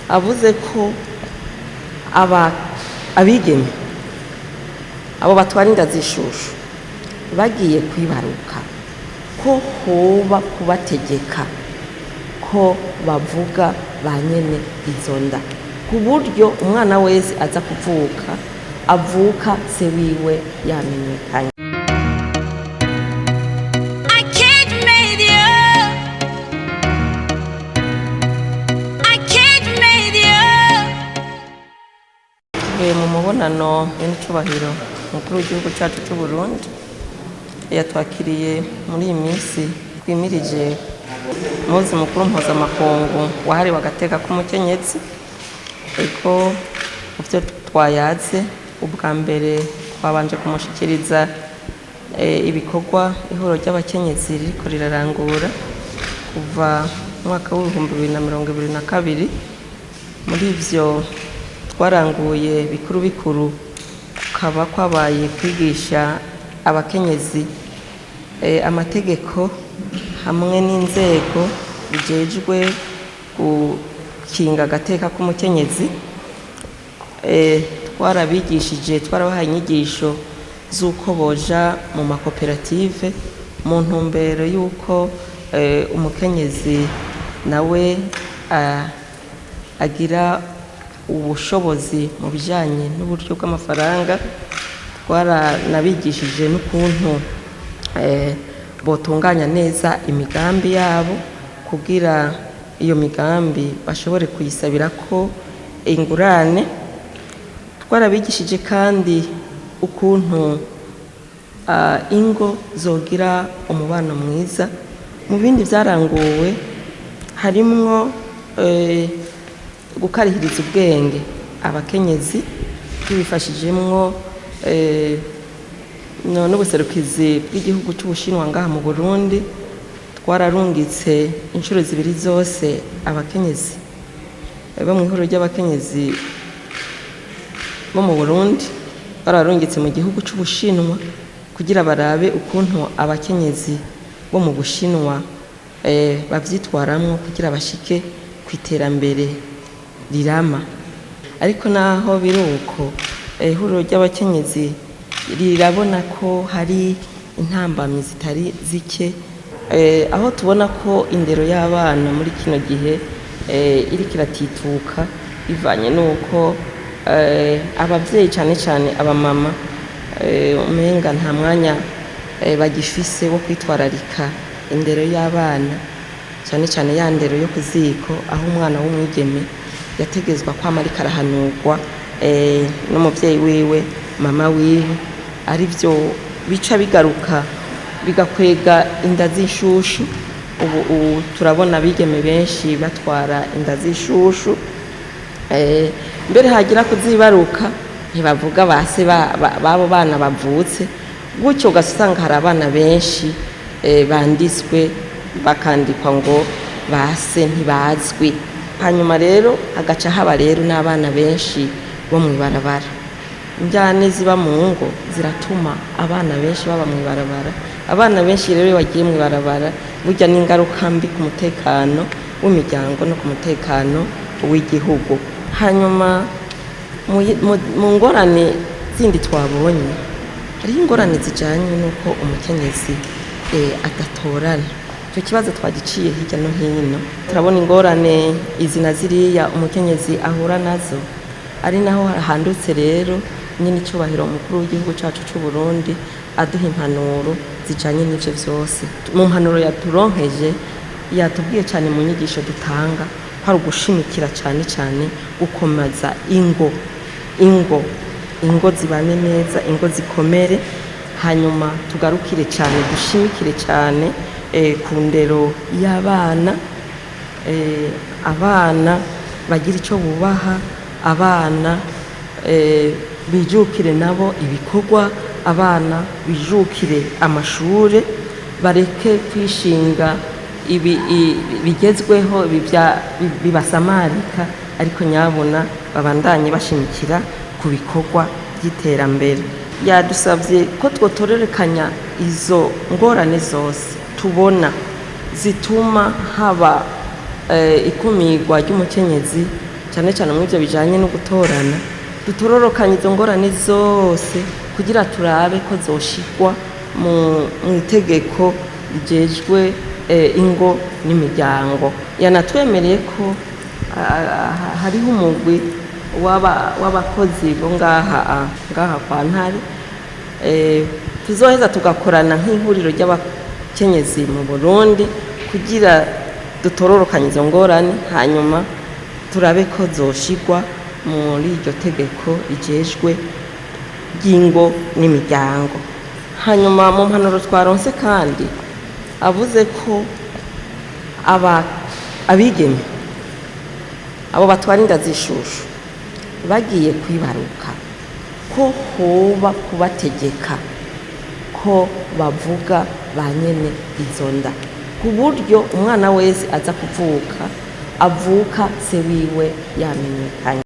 avuze ko abigeme abo batwara inda z'ishushu bagiye kwibaruka ko hoba kubategeka ko bavuga ba nyene izo nda ku buryo umwana wese aza kuvuka avuka se wiwe yamenyekanye. Mu mubonano w'icubahiro mukuru w'igihugu cyacu cy'u Burundi yatwakiriye muri iyi minsi twimirije umunsi mukuru mpuzamakungu wahariwe agateka k'umukenyezi, ariko mu byo twayaze ubwa mbere twabanje kumushikiriza ibikorwa ihuriro ry'abakenyezi ririko rirarangura kuva mwaka w'2022. Muri ivyo twaranguye bikuru kaba kwabaye kwigisha abakenyezi amategeko hamwe n'inzego bijejwe gukinga agateka k'umukenyezi. Twarabigishije, twarabahaye inyigisho z'uko boja mu makoperative mu ntumbero y'uko umukenyezi nawe agira ubushobozi mu bijanye n'uburyo bw'amafaranga. Twaranabigishije n'ukuntu botunganya neza imigambi yabo kugira iyo migambi bashobore kuyisabirako ingurane. Twarabigishije kandi ukuntu ingo zogira umubano mwiza. Mu bindi byaranguwe harimwo gukarihiriza ubwenge abakenyezi tubifashijemwo n'ubuserukizi bw'igihugu cy'Ubushinwa ngaha mu Burundi. Twararungitse inshuro zibiri zose abakenyezi bo mu ihuriro ry'abakenyezi bo mu Burundi, bararungitse mu gihugu cy'Ubushinwa kugira barabe ukuntu abakenyezi bo mu Bushinwa bavyitwaramwo kugira bashike ku iterambere rirama. Ariko naho biruko ihuriro ry'abakenyezi rirabona ko hari intambamyi zitari zike, aho tubona ko indero y'abana muri kino gihe iriko iratituka bivanye n'uko abavyeyi cane cane abamama umenga nta mwanya bagifise wo kwitwararika indero y'abana, cyane cyane ya ndero yo kuziko, aho umwana w'umwigeme yategezwa kwama ariko arahanurwa n'umuvyeyi wiwe, mama wiwe. Ari byo bica bigaruka bigakwega inda z'ishushu. Ubu turabona abigeme benshi batwara inda z'ishushu, mbere hagira kuzibaruka ntibavuga base babo bana bavutse, gutyo ugasanga hari abana benshi banditswe bakandikwa ngo base ntibazwi. Hanyuma rero hagaca haba rero n'abana benshi bo mw'ibarabara. Injyane ziba mu ngo ziratuma abana benshi baba mw'ibarabara. Abana benshi rero bagiye mw'ibarabara burya n'ingaruka mbi ku mutekano w'imiryango no ku mutekano w'igihugu. Hanyuma mu ngorane zindi twabonye hariho ingorane zijanye n'uko umukenyezi adatorana. Icyo kibazo twagiciye hirya no hino, turabona ingorane izi na ziriya umukenyezi ahura nazo. Ari naho handutse rero nyine icyubahiro umukuru w'igihugu cyacu cy'u Burundi aduha impanuro zijanye n'ivyo vyose. Mu mpanuro yaturonkeje yatubwiye cyane mu nyigisho dutanga hari ugushimikira cyane cyane gukomeza ingo zibane neza, ingo zikomere. Hanyuma tugarukire cyane, dushimikire cyane ku ndero y'abana, abana bagira icyo bubaha, abana bijukire nabo ibikorwa, abana bijukire amashure, bareke kwishinga bigezweho bibasamarika, ariko nyabona babandanye bashimikira ku bikorwa by'iterambere. Yadusabye ko twotorerekanya izo ngorane zose tubona zituma haba ikumirwa ry'umukenyezi cyane cyane mu byo bijanye no gutorana dutororokanye izo ngorane zose kugira turabe ko zoshigwa mu itegeko rijejwe ingo n'imiryango. Yanatwemereye ko hariho umugwi w'abakozi bo ngaha kwa Ntare, tuzoheza tugakorana nk'ihuriro ry'abakenyezi mu Burundi kugira dutororokanye izo ngorane, hanyuma turabe ko zoshigwa muri iryo tegeko rijejwe ry'ingo n'imiryango. Hanyuma mu mpanuro twaronse kandi avuze ko abigeme abo batwara inda z'ishushu bagiye kwibaruka ko hoba kubategeka ko bavuga ba nyene izo nda, ku buryo umwana wese aza kuvuka avuka se wiwe yamenyekanye.